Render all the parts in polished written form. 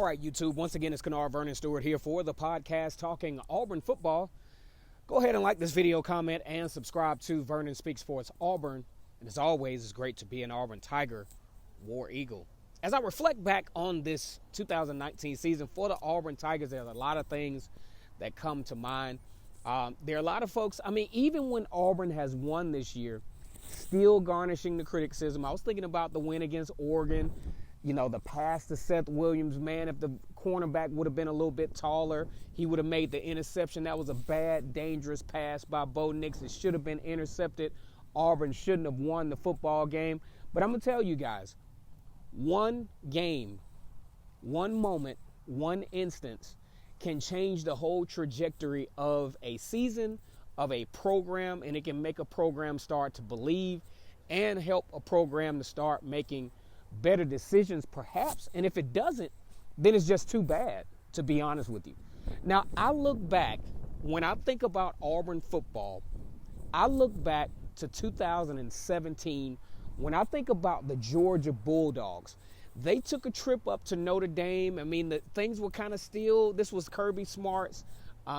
right, YouTube. Once again, it's Kennard Vernon Stewart here for the podcast talking Auburn football. Go ahead and like this video, comment, and subscribe to Vernon Speaks Sports Auburn. And as always, it's great to be an Auburn Tiger, War Eagle. As I reflect back on this 2019 season for the Auburn Tigers, there's a lot of things that come to mind. There are a lot of folks, even when Auburn has won this year, still garnishing the criticism. I was thinking about the win against Oregon. You know, the pass to Seth Williams, man, if the cornerback would have been a little bit taller, he would have made the interception. That was a bad, dangerous pass by Bo Nix. It should have been intercepted. Auburn shouldn't have won the football game. But I'm going to tell you guys, one game, one moment, one instance can change the whole trajectory of a season, of a program, and it can make a program start to believe and help a program to start making better decisions perhaps. And if it doesn't, then it's just too bad, to be honest with you. Now, I look back, when I think about Auburn football, I look back to 2017 when I think about the Georgia Bulldogs. They took a trip up to Notre Dame. The things were kind of still, this was Kirby Smart's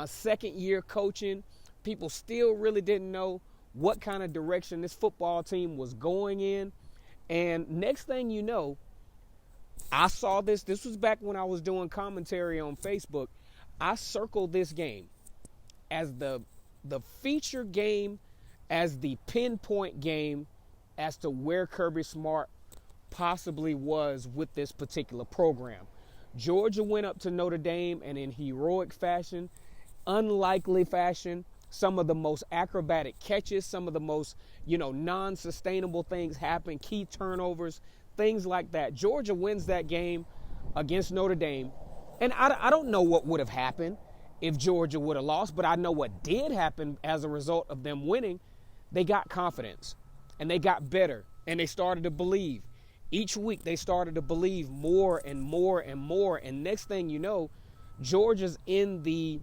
second year coaching. People still really didn't know what kind of direction this football team was going in. And next thing you know, I saw this. This was back when I was doing commentary on Facebook. I circled this game as the feature game, as the pinpoint game as to where Kirby Smart possibly was with this particular program. Georgia went up to Notre Dame, and in heroic fashion, unlikely fashion, some of the most acrobatic catches, some of the most, non-sustainable things happen, key turnovers, things like that. Georgia wins that game against Notre Dame. And I don't know what would have happened if Georgia would have lost, but I know what did happen as a result of them winning. They got confidence, and they got better, and they started to believe. Each week they started to believe more and more and more. And next thing you know, Georgia's in the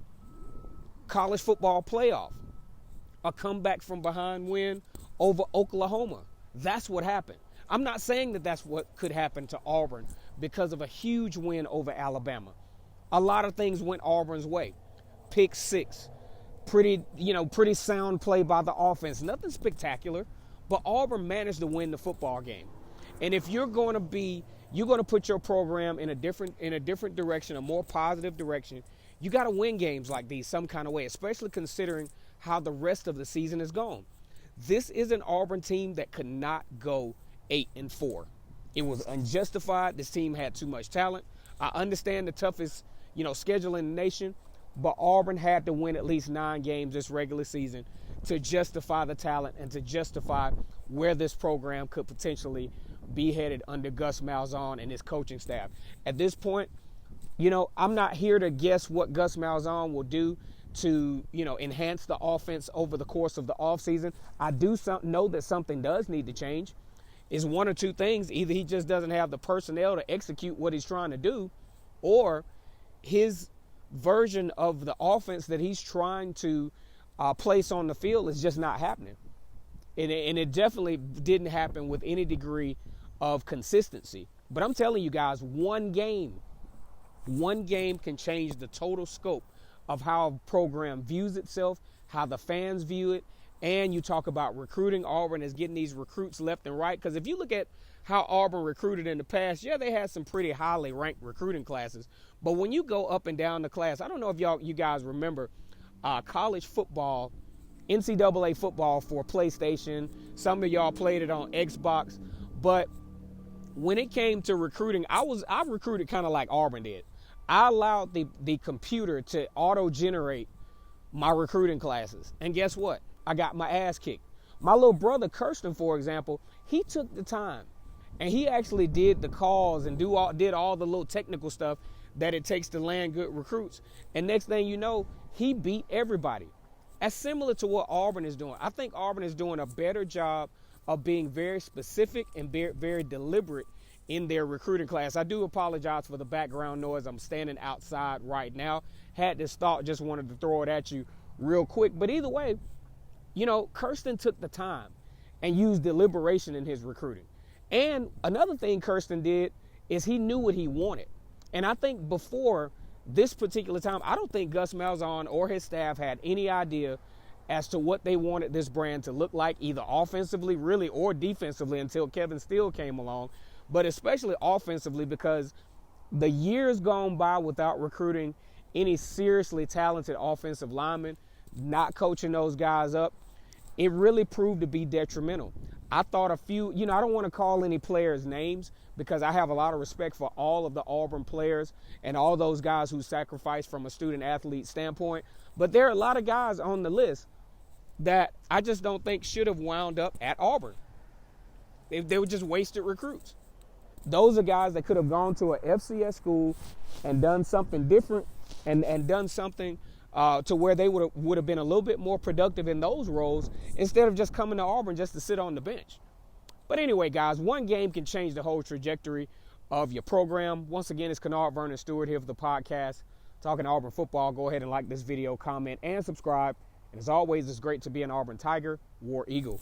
college football playoff, a comeback from behind win over Oklahoma. That's what happened. I'm not saying that that's what could happen to Auburn because of a huge win over Alabama. A lot of things went Auburn's way. Pick six, pretty sound play by the offense. Nothing spectacular, but Auburn managed to win the football game. And if you're going to put your program in a different direction, a more positive direction, you got to win games like these some kind of way, especially considering how the rest of the season is gone. This is an Auburn team that could not go 8-4. It was unjustified. This team had too much talent. I understand the toughest, schedule in the nation, but Auburn had to win at least 9 games this regular season to justify the talent and to justify where this program could potentially be headed under Gus Malzahn and his coaching staff. At this point, I'm not here to guess what Gus Malzahn will do to, enhance the offense over the course of the offseason. I do know that something does need to change. It's one or two things. Either he just doesn't have the personnel to execute what he's trying to do, or his version of the offense that he's trying to place on the field is just not happening. And it definitely didn't happen with any degree of consistency. But I'm telling you guys, one game can change the total scope of how a program views itself, how the fans view it. And you talk about recruiting. Auburn is getting these recruits left and right. Because if you look at how Auburn recruited in the past, they had some pretty highly ranked recruiting classes. But when you go up and down the class, I don't know if you guys remember college football, NCAA football for PlayStation. Some of y'all played it on Xbox. But when it came to recruiting, I recruited kind of like Auburn did. I allowed the computer to auto-generate my recruiting classes. And guess what? I got my ass kicked. My little brother, Kirsten, for example, he took the time. And he actually did the calls and did all the little technical stuff that it takes to land good recruits. And next thing you know, he beat everybody. That's similar to what Auburn is doing. I think Auburn is doing a better job of being very specific and very deliberate in their recruiting class. I do apologize for the background noise. I'm standing outside right now. Had this thought, just wanted to throw it at you real quick. But either way, Kirsten took the time and used deliberation in his recruiting. And another thing Kirsten did is he knew what he wanted. And I think before this particular time, I don't think Gus Malzahn or his staff had any idea as to what they wanted this brand to look like, either offensively, really, or defensively, until Kevin Steele came along. But especially offensively, because the years gone by without recruiting any seriously talented offensive linemen, not coaching those guys up, it really proved to be detrimental. I thought a few, I don't want to call any players names because I have a lot of respect for all of the Auburn players and all those guys who sacrificed from a student-athlete standpoint. But there are a lot of guys on the list that I just don't think should have wound up at Auburn. They were just wasted recruits. Those are guys that could have gone to a FCS school and done something different and done something to where they would have been a little bit more productive in those roles instead of just coming to Auburn just to sit on the bench. But anyway, guys, one game can change the whole trajectory of your program. Once again, it's Kennard Vernon Stewart here for the podcast, talking Auburn football. Go ahead and like this video, comment, and subscribe. And as always, it's great to be an Auburn Tiger, War Eagle.